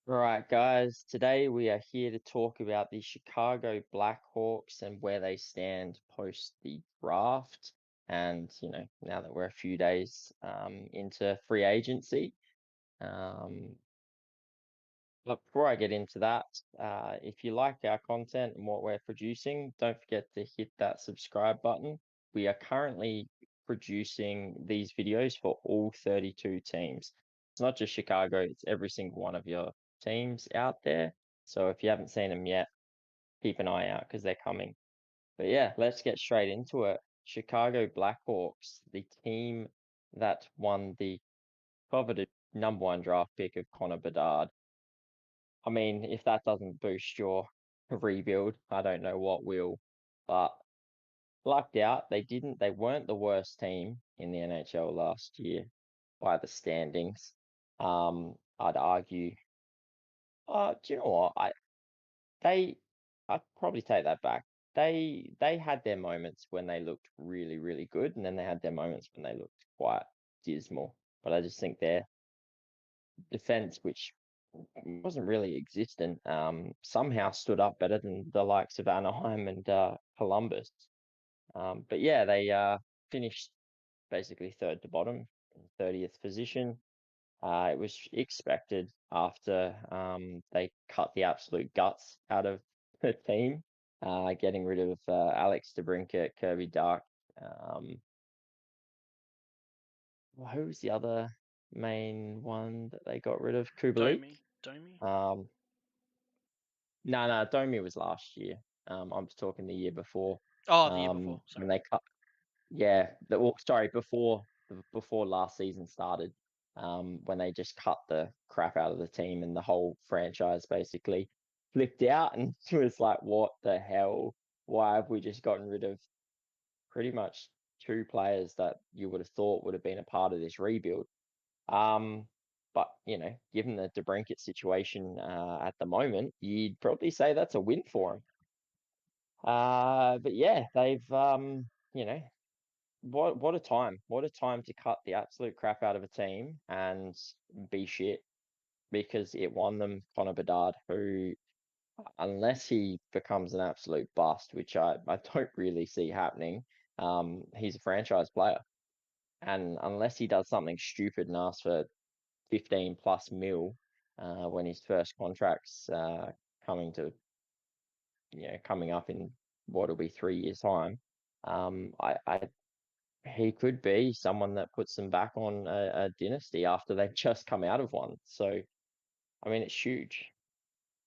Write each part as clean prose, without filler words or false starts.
Right, guys, today we are here to talk about the Chicago Blackhawks and where they stand post the draft. And, now that we're a few days into free agency. Um, but before I get into that, if you like our content and what we're producing, don't forget to hit that subscribe button. We are currently producing these videos for all 32 teams. It's not just Chicago, it's every single one of your teams out there. So if you haven't seen them yet, keep an eye out because they're coming. But yeah, let's get straight into it. Chicago Blackhawks, the team that won the coveted number one draft pick of Connor Bedard. I mean, if that doesn't boost your rebuild, I don't know what will. But lucked out, they weren't the worst team in the NHL last year by the standings. I'd argue. Do you know what? They I'd probably take that back. They had their moments when they looked really, really good, and then they had their moments when they looked quite dismal. But I just think their defense, which wasn't really existent, somehow stood up better than the likes of Anaheim and Columbus. But yeah, they finished basically third to bottom, 30th position. It was expected after they cut the absolute guts out of the team, getting rid of Alex DeBrincat, Kirby Duck. Who was the other main one that they got rid of? Kubalik. Domi. Um, no, Domi was last year. I'm just talking the year before. Oh, the year before. When Sorry. they cut, yeah, well, sorry, before last season started, when they just cut the crap out of the team and the whole franchise basically flipped out and it was like, what the hell? Why have we just gotten rid of pretty much two players that you would have thought would have been a part of this rebuild? Um, but given the DeBrincat situation at the moment, you'd probably say that's a win for them. But yeah, they've what a time. What a time to cut the absolute crap out of a team and be shit because it won them Connor Bedard, who unless he becomes an absolute bust, which I don't really see happening, he's a franchise player. And unless he does something stupid and asks for 15 plus mil when his first contract's coming to coming up in what'll be 3 years time. I he could be someone that puts them back on a dynasty after they've just come out of one. So I mean it's huge.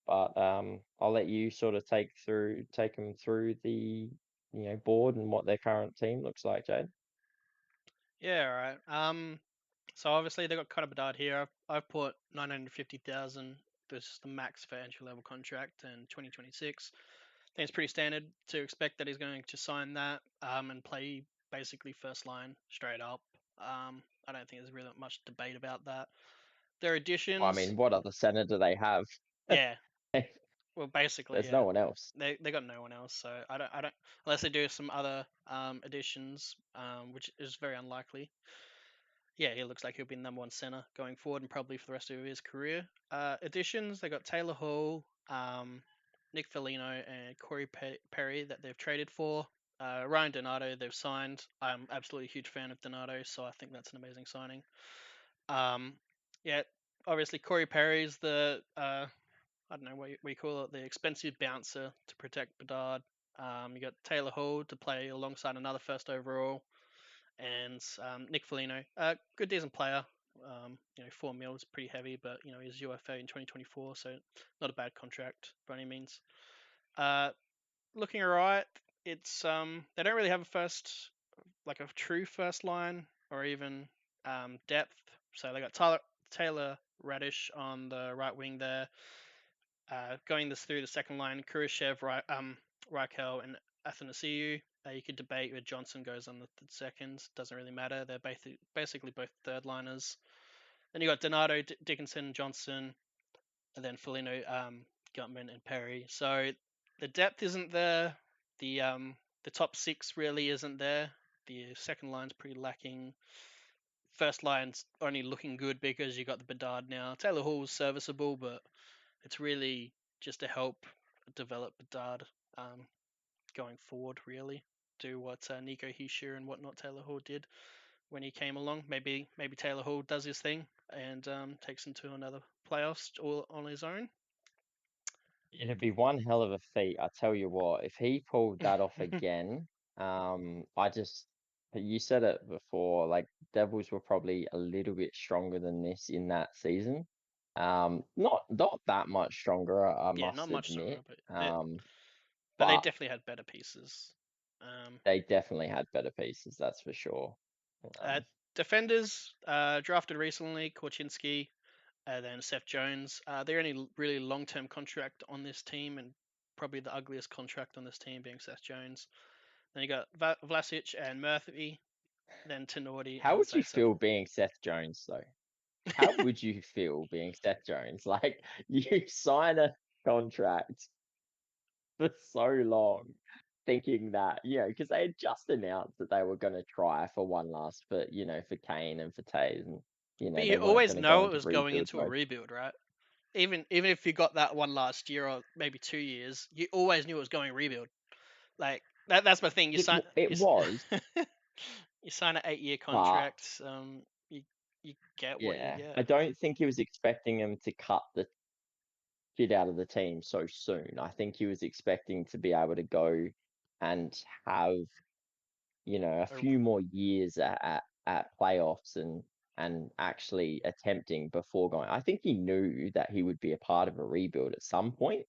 But I'll let you sort of take them through the board and what their current team looks like, Jade. Yeah, all right. So obviously they got Connor Bedard here. I've put 950,000. This is the max for entry level contract in 2026. I think it's pretty standard to expect that he's going to sign that and play basically first line straight up. I don't think there's really much debate about that. Their I additions, mean, what other center do they have? yeah. Well, basically, There's yeah. no one else. They got no one else, so I don't unless they do some other additions, which is very unlikely. Yeah, he looks like he'll be number one center going forward and probably for the rest of his career. Additions, they got Taylor Hall, Nick Foligno, and Corey Perry that they've traded for. Ryan Donato they've signed. I'm absolutely a huge fan of Donato, so I think that's an amazing signing. Um, yeah, obviously Corey Perry's the I don't know what you call it, the expensive bouncer to protect Bedard. You got Taylor Hall to play alongside another first overall, and Nick Foligno, good decent player. 4 mil is pretty heavy, but he's UFA in 2024, so not a bad contract by any means. Uh, Looking alright. It's they don't really have a first, like a true first line or even depth. So they got Taylor Radish on the right wing there. Going this through the second line, Kurashev, Reichel, and Athanasiou. You could debate where Johnson goes on the second. Doesn't really matter. They're basically both third liners. Then you got Donato, Dickinson, Johnson, and then Foligno, Gutman, and Perry. So the depth isn't there. The top six really isn't there. The second line's pretty lacking. First line's only looking good because you got the Bedard now. Taylor Hall's serviceable, but It's really just to help develop Bedard going forward. Really, do what Nico Hischier and whatnot Taylor Hall did when he came along. Maybe Taylor Hall does his thing and takes him to another playoffs all on his own. It'd be one hell of a feat. I tell you what, if he pulled that off again, I just, you said it before, like Devils were probably a little bit stronger than this in that season. Not that much stronger, I Yeah, not must much admit. stronger, but they But definitely had better pieces. Um, they definitely had better pieces, that's for sure. uh, Um, Defenders drafted recently, Korchinski, then Seth Jones. They're only really long-term contract on this team, and probably the ugliest contract on this team being Seth Jones. Then you got Vlasic and Murphy, then Tenorti how and would you Zaitsev. feel being Seth Jones though? How would you feel being Seth Jones? Like you sign a contract for so long, thinking that, because they had just announced that they were going to try for one last, for Kane and for Taves, and But they you weren't always going to go know it into was going rebuild into a mode. rebuild, right? Even if you got that one last year or maybe 2 years, you always knew it was going rebuild. Like that's my thing. It was, You sign an 8 year but contract. You you get what you yeah, get. I don't think he was expecting them to cut the shit out of the team so soon. I think he was expecting to be able to go and have a Or, few more years at playoffs and actually attempting before going. I think he knew that he would be a part of a rebuild at some point,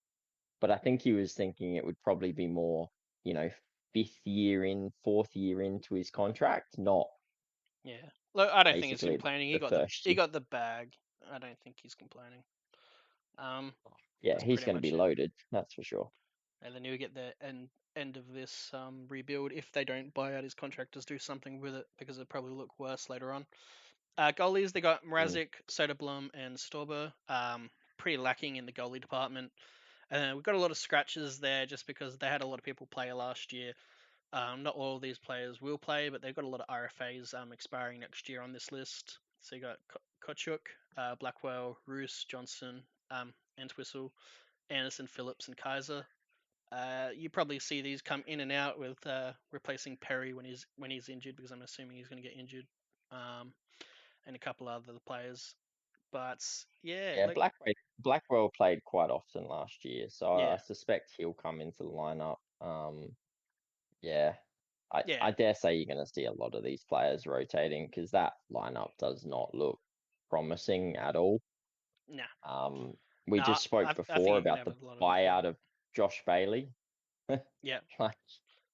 but I think he was thinking it would probably be more, you know, fifth year in, fourth year into his contract, not yeah. Look, I don't think he's basically complaining. the first He year. got the bag. I don't think he's complaining. Um, Yeah, that's he's pretty going to be much it. loaded, that's for sure. And then you get the end of this rebuild if they don't buy out his contract, just do something with it because it'll probably look worse later on. Goalies, they got Mm. Mrazek, Soderblom, and Storber. Pretty lacking in the goalie department. And we've got a lot of scratches there just because they had a lot of people play last year. Not all of these players will play, but they've got a lot of RFAs expiring next year on this list. So you got Kochuk, Blackwell, Roos, Johnson, Entwistle, Anderson, Phillips, and Kaiser. You probably see these come in and out with replacing Perry when he's injured because I'm assuming he's going to get injured, um, and a couple other players. But yeah, Yeah, like Blackwell played quite often last year, so I yeah, suspect he'll come into the lineup. Yeah, yeah, I dare say you're going to see a lot of these players rotating because that lineup does not look promising at all. nah, Um, we no, just spoke I think before you can about have the a lot of yeah, buyout of Josh Bailey. yeah. Like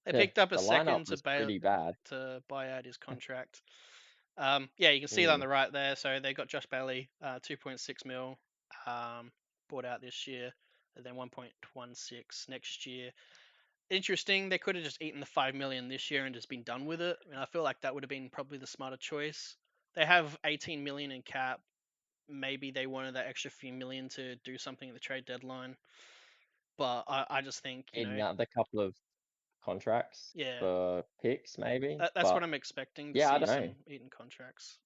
They the picked up a the lineup second was pretty bad. to buy out his contract. Yeah, you can see that on Mm. the right there. So they got Josh Bailey, 2.6 mil, bought out this year, and then 1.16 next year. Interesting. They could have just eaten the 5 million this year and just been done with it. I feel like that would have been probably the smarter choice. They have 18 million in cap. Maybe they wanted that extra few million to do something at the trade deadline. But I just think, Another couple of contracts yeah, for picks, maybe. that's what But I'm expecting to yeah, I see don't know. some eaten contracts.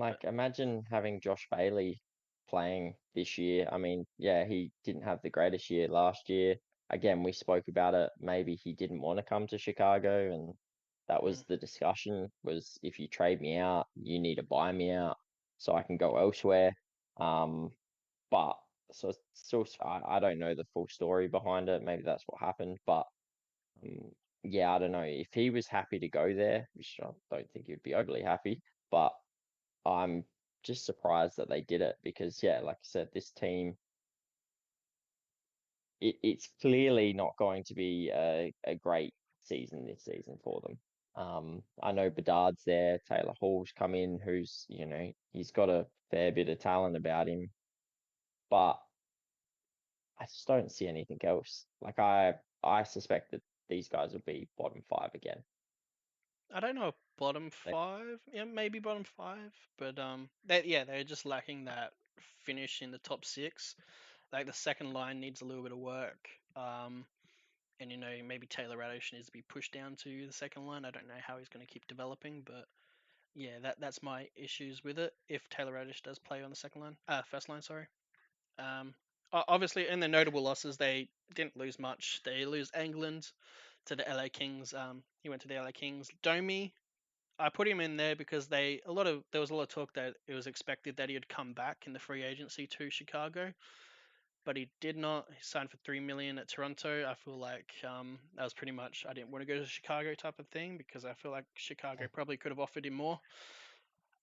But Like, imagine having Josh Bailey playing this year. I mean, yeah, he didn't have the greatest year last year. Again, we spoke about it. Maybe he didn't want to come to Chicago, and that mm, was the discussion, was if you trade me out, you need to buy me out so I can go elsewhere. Um, but so still, I don't know the full story behind it. Maybe that's what happened, but yeah, I don't know. If he was happy to go there, which I don't think he'd be overly happy, but I'm just surprised that they did it because, yeah, like I said, this team, it's clearly not going to be a great season this season for them. I know Bedard's there, Taylor Hall's come in, who's, he's got a fair bit of talent about him, but I just don't see anything else. Like I suspect that these guys will be bottom five again. I don't know, bottom Like, five. Yeah, maybe bottom five. But they're just lacking that finish in the top six. Like the second line needs a little bit of work. And maybe Taylor Radish needs to be pushed down to the second line. I don't know how he's going to keep developing, but yeah, that's my issues with it. If Taylor Radish does play on the second line, first line, sorry. Um, Obviously, in the notable losses, they didn't lose much. They lose England to the LA Kings. He went to the LA Kings. Domi, I put him in there because there was a lot of talk that it was expected that he'd come back in the free agency to Chicago, but he did not. He signed for 3 million at Toronto. I feel like that was pretty much I didn't want to go to Chicago type of thing because I feel like Chicago probably could have offered him more.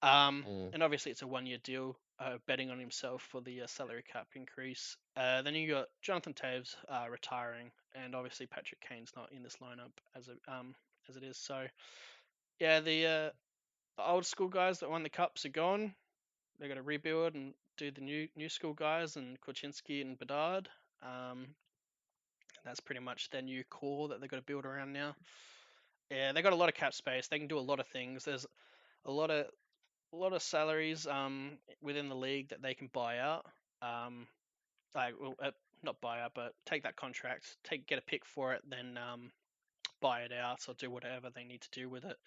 Mm. And obviously it's a 1 year deal. Betting on himself for the salary cap increase. Then you got Jonathan Towes retiring, and obviously Patrick Kane's not in this lineup as it is. So yeah, the old school guys that won the cups are gone. They got to rebuild and do the new school guys and Korchinski and Bedard. That's pretty much their new core that they've got to build around now. Yeah, they got a lot of cap space. They can do a lot of things. There's a lot of salaries within the league that they can buy out. Um, like well, not buy out, but take that contract, get a pick for it, then buy it out or do whatever they need to do with it.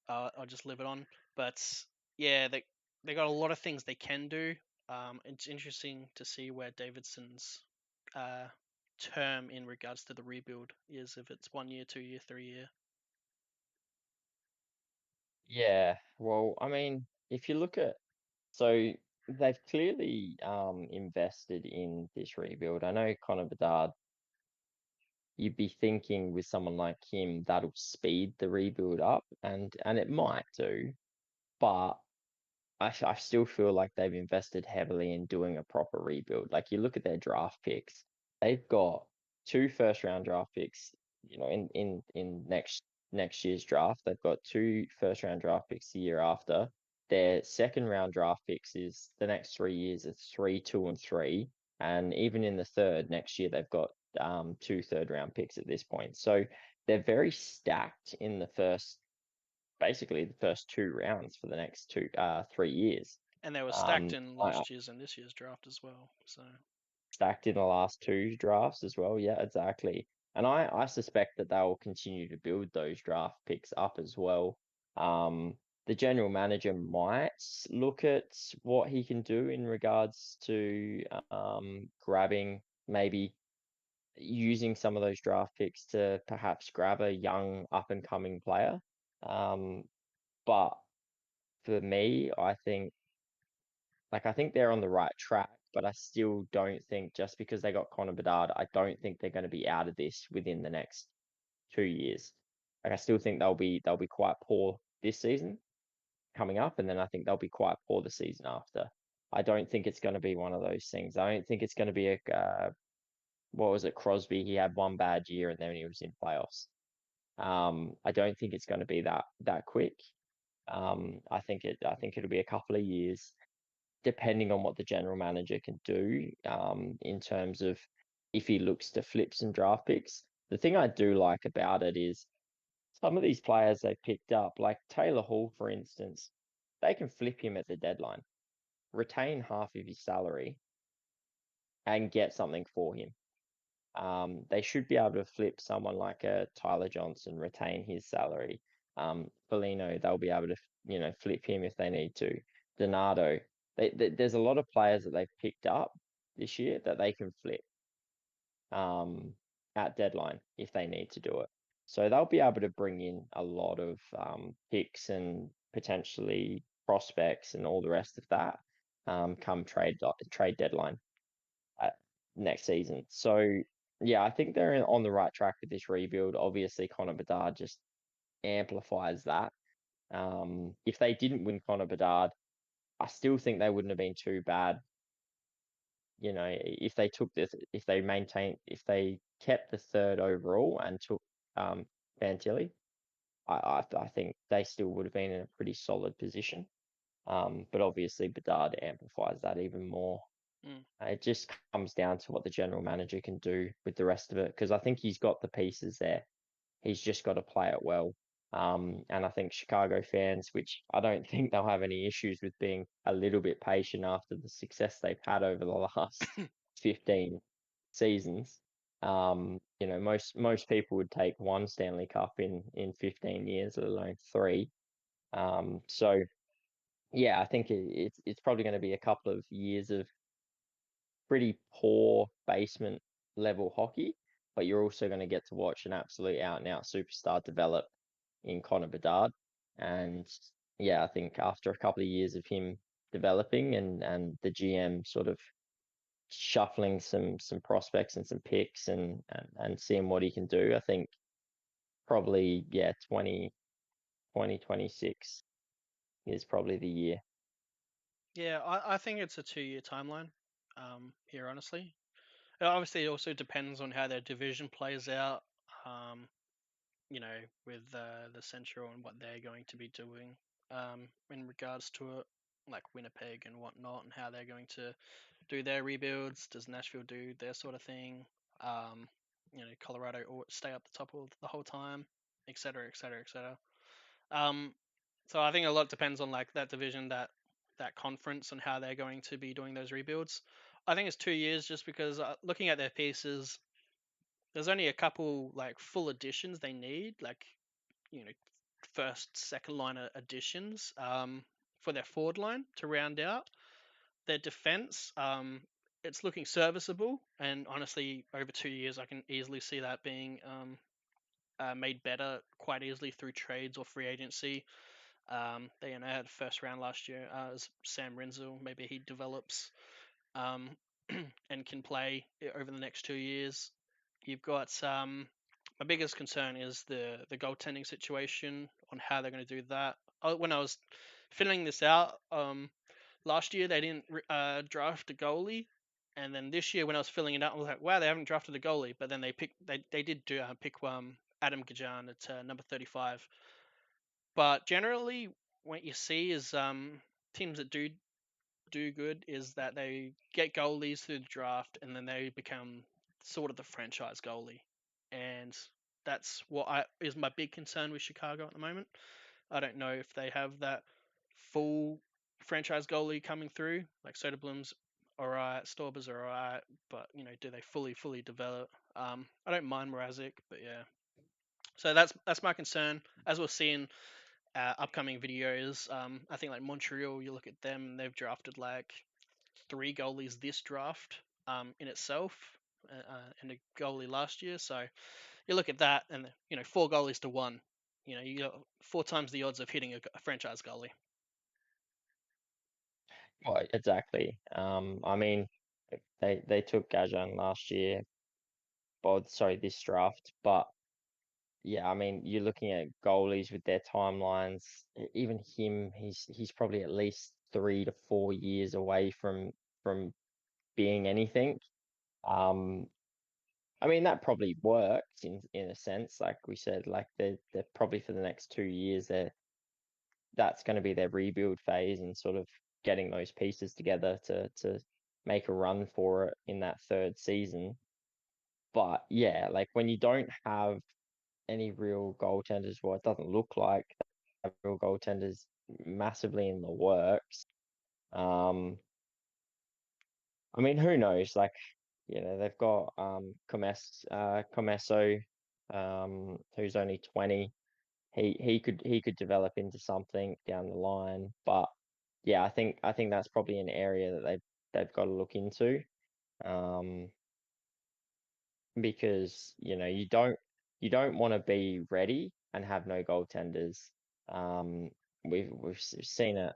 Or just live it on. But yeah, they got a lot of things they can do. It's interesting to see where Davidson's uh, term in regards to the rebuild is, if it's 1 year, 2 year, 3 year. Yeah, well, I mean, if you look at so they've clearly invested in this rebuild. I know Connor Bedard, you'd be thinking with someone like him that'll speed the rebuild up, and it might do, but I still feel like they've invested heavily in doing a proper rebuild. Like you look at their draft picks, they've got two first round draft picks, in next year's draft. They've got two first round draft picks the year after. Their second round draft picks is the next 3 years, it's 3, 2, and 3. And even in the third next year, they've got two third round picks at this point. So they're very stacked in the first basically the first two rounds for the next 3 years. And they were stacked Um, in I last year's and this year's draft as well. So stacked in the last two drafts as well. Yeah, exactly. And I suspect that they will continue to build those draft picks up as well. The general manager might look at what he can do in regards to grabbing, maybe using some of those draft picks to perhaps grab a young up and coming player. Um, but for me, I think they're on the right track, but I still don't think just because they got Connor Bedard, I don't think they're going to be out of this within the next 2 years. Like I still think they'll be quite poor this season coming up, and then I think they'll be quite poor the season after. I don't think it's going to be one of those things. I don't think it's going to be a what was it, Crosby? He had one bad year and then he was in playoffs. I don't think it's going to be that quick. I think it'll be a couple of years depending on what the general manager can do in terms of if he looks to flip some draft picks. The thing I do like about it is some of these players they picked up, like Taylor Hall, for instance, they can flip him at the deadline, retain half of his salary, and get something for him. They should be able to flip someone like a Tyler Johnson, retain his salary. Foligno, they'll be able to, flip him if they need to. Donato, there's a lot of players that they've picked up this year that they can flip um, at deadline if they need to do it. So they'll be able to bring in a lot of picks and potentially prospects and all the rest of that come trade deadline uh, next season. So yeah, I think they're on the right track with this rebuild. Obviously, Connor Bedard just amplifies that. If they didn't win Connor Bedard, I still think they wouldn't have been too bad. If they took this, if they kept the third overall and took Fantilli, I think they still would have been in a pretty solid position. But obviously Bedard amplifies that even more. mm. It just comes down to what the general manager can do with the rest of it, because I think he's got the pieces there. He's just got to play it well. And I think Chicago fans, which I don't think they'll have any issues with being a little bit patient after the success they've had over the last 15 seasons. Most people would take one Stanley Cup in 15 years, let alone three. So yeah, I think it's probably going to be a couple of years of pretty poor basement level hockey, but you're also going to get to watch an absolute out and out superstar develop in Connor Bedard. And yeah, I think after a couple of years of him developing and the GM sort of shuffling some prospects and some picks and seeing what he can do, I think probably yeah, 2026 is probably the year. Yeah, I think it's a 2-year timeline. Here, honestly, obviously it also depends on how their division plays out. Um, with the Central and what they're going to be doing in regards to it, like Winnipeg and whatnot, and how they're going to do their rebuilds. Does Nashville do their sort of thing? Um, Colorado stay up the top all the whole time, etc., etc., etc. Um, so I think a lot depends on like that division, that conference, and how they're going to be doing those rebuilds. I think it's 2 years just because looking at their pieces, there's only a couple like full additions they need, like you know first second line additions for their forward line to round out their defense. It's looking serviceable, and honestly, over 2 years, I can easily see that being made better quite easily through trades or free agency. They had first round last year as Sam Rinzel. Maybe he develops um, and can play over the next 2 years. You've got my biggest concern is the goaltending situation on how they're going to do that. When I was filling this out last year, they didn't draft a goalie, and then this year when I was filling it out, I was like, wow, they haven't drafted a goalie. But then they did pick Adam Gajan at number 35. But generally, what you see is teams that do good is that they get goalies through the draft and then they become sort of the franchise goalie. And that's what is my big concern with Chicago at the moment. I don't know if they have that full franchise goalie coming through. Like Soderblom's alright, Storber's alright, but do they fully develop? I don't mind Mrazek, but yeah. So that's my concern. As we'll see in upcoming videos, I think like Montreal, you look at them, they've drafted like 3 goalies this draft in itself, and a goalie last year. So you look at that, and 4 goalies to one. You got 4 times the odds of hitting a franchise goalie. Well, exactly. I mean, they took Gajan last year, but sorry, this draft. But yeah, I mean, you're looking at goalies with their timelines. Even him, he's probably at least 3 to 4 years away from being anything. Um, I mean, that probably works in a sense. Like we said, like they're probably for the next 2 years, that's going to be their rebuild phase and sort of getting those pieces together to make a run for it in that third season. But yeah, like when you don't have any real goaltenders, well, it doesn't look like they have real goaltenders massively in the works. Um, I mean, who knows? Like, they've got Comesso, who's only 20. He could develop into something down the line. But yeah, I think that's probably an area that they've got to look into. Um, because you don't want to be ready and have no goaltenders. Um, we've seen it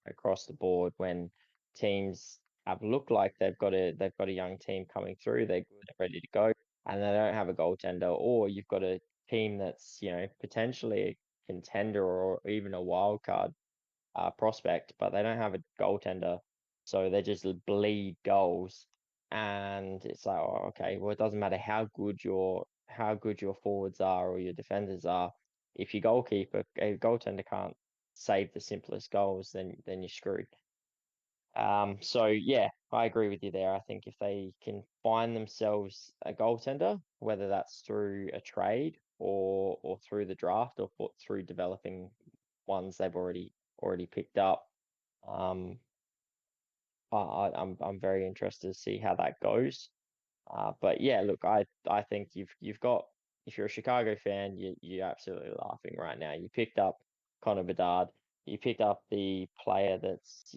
across the board when teams have looked like they've got a young team coming through, they're good, they're ready to go, and they don't have a goaltender, or you've got a team that's potentially a contender or even a wild card prospect, but they don't have a goaltender, so they just bleed goals. And it's like, oh, okay, well, it doesn't matter how good your forwards are or your defenders are. If your goaltender can't save the simplest goals, then you're screwed. So yeah, I agree with you there. I think if they can find themselves a goaltender, whether that's through a trade or through the draft or through developing ones they've already picked up, um, I'm very interested to see how that goes. But yeah, look, I think you've got, if you're a Chicago fan, you're absolutely laughing right now. You picked up Connor Bedard. You picked up the player that's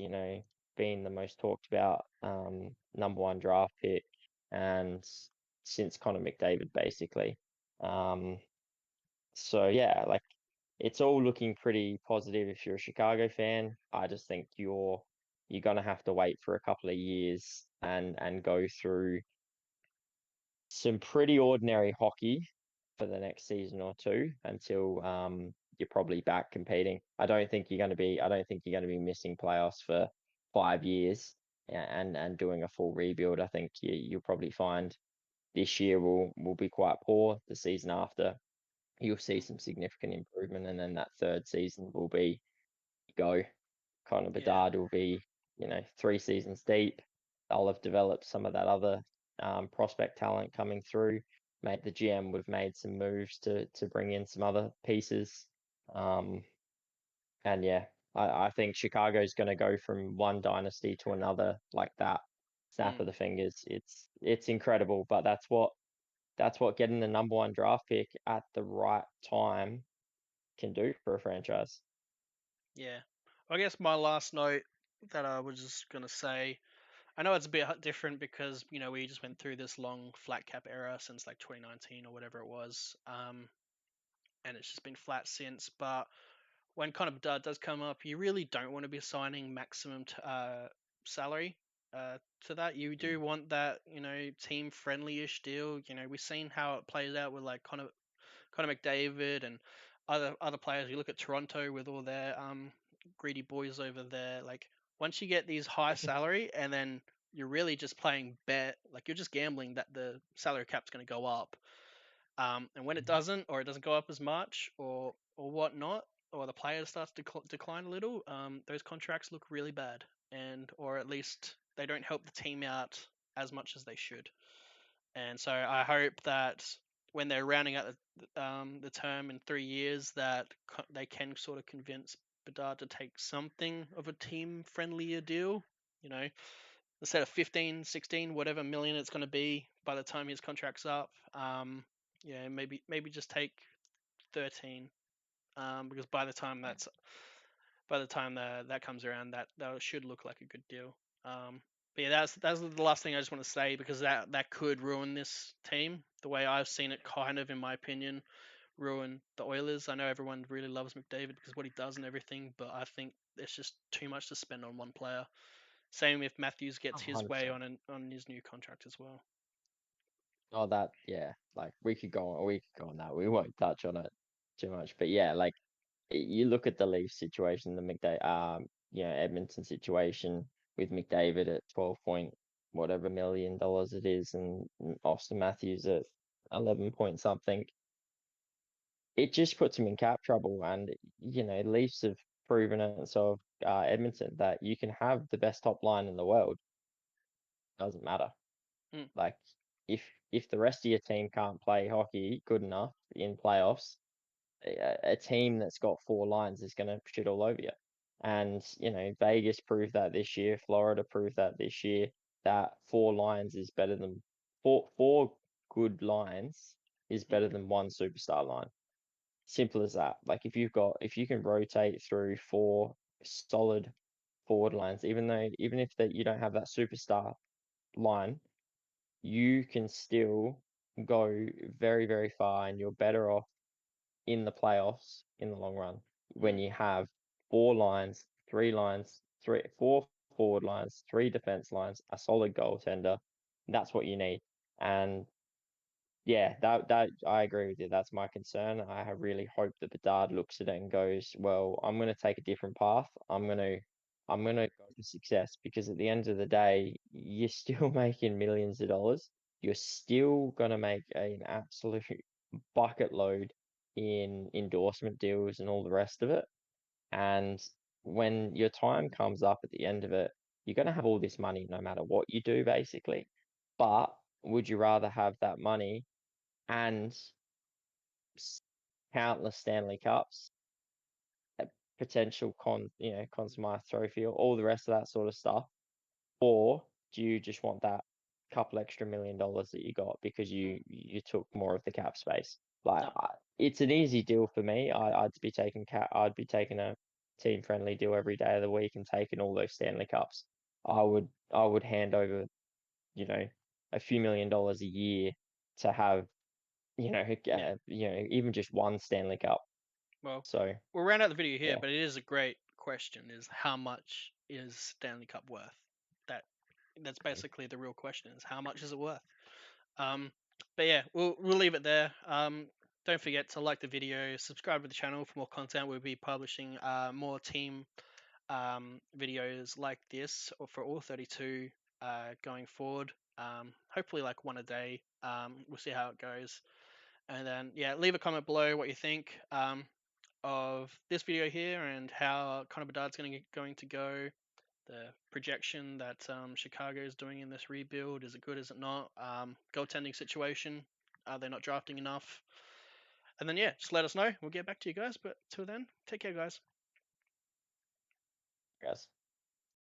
been the most talked about number one draft pick, and since Connor McDavid, basically. Um, so yeah, like it's all looking pretty positive if you're a Chicago fan. I just think you're gonna have to wait for a couple of years and go through some pretty ordinary hockey for the next season or two until you're probably back competing. I don't think you're gonna be missing playoffs for 5 years and doing a full rebuild. I think you'll probably find this year will be quite poor. The season after you'll see Mm. some significant improvement, and then that third season will be go. Connor Yeah. Bedard will be, 3 seasons deep. They'll have developed some of that other prospect talent coming through. Mate, the GM would have made some moves to bring in some other pieces. Um, and yeah, I think Chicago's going to go from one dynasty to another like that. Snap Mm. of the fingers. It's incredible, but that's what getting the number one draft pick at the right time can do for a franchise. Yeah. I guess my last note that I was just gonna say, I know it's a bit different because we just went through this long flat cap era since like 2019 or whatever it was, and it's just been flat since. But when Connor Bedard does come up, you really don't want to be assigning maximum salary to that. You do want that team friendly ish deal. We've seen how it plays out with like Connor McDavid and other players. You look at Toronto with all their greedy boys over there. Like once you get these high salary, and then you're really just playing bet, like you're just gambling that the salary cap's going to go up. And when it doesn't, or it doesn't go up as much, or whatnot, or the player starts to decline a little, those contracts look really bad, and or at least they don't help the team out as much as they should. And so I hope that when they're rounding out the term in 3 years, that they can sort of convince Bedard to take something of a team friendlier deal. You know, instead of 15, 16, whatever million it's going to be by the time his contract's up. Yeah, maybe just take 13. Because by the time that comes around, that should look like a good deal. But yeah, that's the last thing I just want to say, because that could ruin this team the way I've seen it, kind of in my opinion, ruin the Oilers. I know everyone really loves McDavid because what he does and everything, but I think it's just too much to spend on one player. Same if Matthews gets his way 100%. on his new contract as well. Oh, that yeah, like we could go on that. We won't touch on it too much, but yeah, like you look at the Leafs situation, the Edmonton situation with McDavid at 12 point whatever million dollars it is, and Austin Matthews at 11 point something. It just puts him in cap trouble, and Leafs have proven it. So Edmonton that you can have the best top line in the world, doesn't matter. Mm, Like if the rest of your team can't play hockey good enough in playoffs, a team that's got four lines is going to shit all over you. And Vegas proved that this year. Florida proved that this year. That four lines is better than four good lines is mm, better than one superstar line. Simple as that. Like if you can rotate through four solid forward lines, even if that you don't have that superstar line, you can still go very, very far, and you're better off in the playoffs in the long run when mm, you have three lines, four forward lines, three defense lines, a solid goaltender. That's what you need. And yeah, that I agree with you. That's my concern. I have really hope that Bedard looks at it and goes, "Well, I'm going to take a different path. I'm going to go for success, because at the end of the day, you're still making millions of dollars. You're still going to make an absolute bucket load in endorsement deals and all the rest of it. And when your time comes up at the end of it, you're going to have all this money no matter what you do, basically. But would you rather have that money and countless Stanley Cups, a potential Conn Smythe Trophy, or all the rest of that sort of stuff, or do you just want that couple extra $1 million that you got because you took more of the cap space? Like, no, it's an easy deal for me. I'd be taking a team friendly deal every day of the week and taking all those Stanley Cups. I would hand over a few $1 million a year to have, Yeah. even just one Stanley Cup. Well, So we'll round out the video here, yeah, but it is a great question: is how much is Stanley Cup worth? That that's basically the real question: is how much is it worth? Um, but yeah, we'll leave it there. Don't forget to like the video, subscribe to the channel for more content. We'll be publishing more team videos like this or for all 32 going forward. Hopefully like one a day. We'll see how it goes. And then yeah, leave a comment below what you think of this video here and how Connor Bedard's going to go. The projection that Chicago is doing in this rebuild, is it good? Is it not? Goaltending situation, are they not drafting enough? And then yeah, just let us know. We'll get back to you guys. But till then, take care, guys. guys.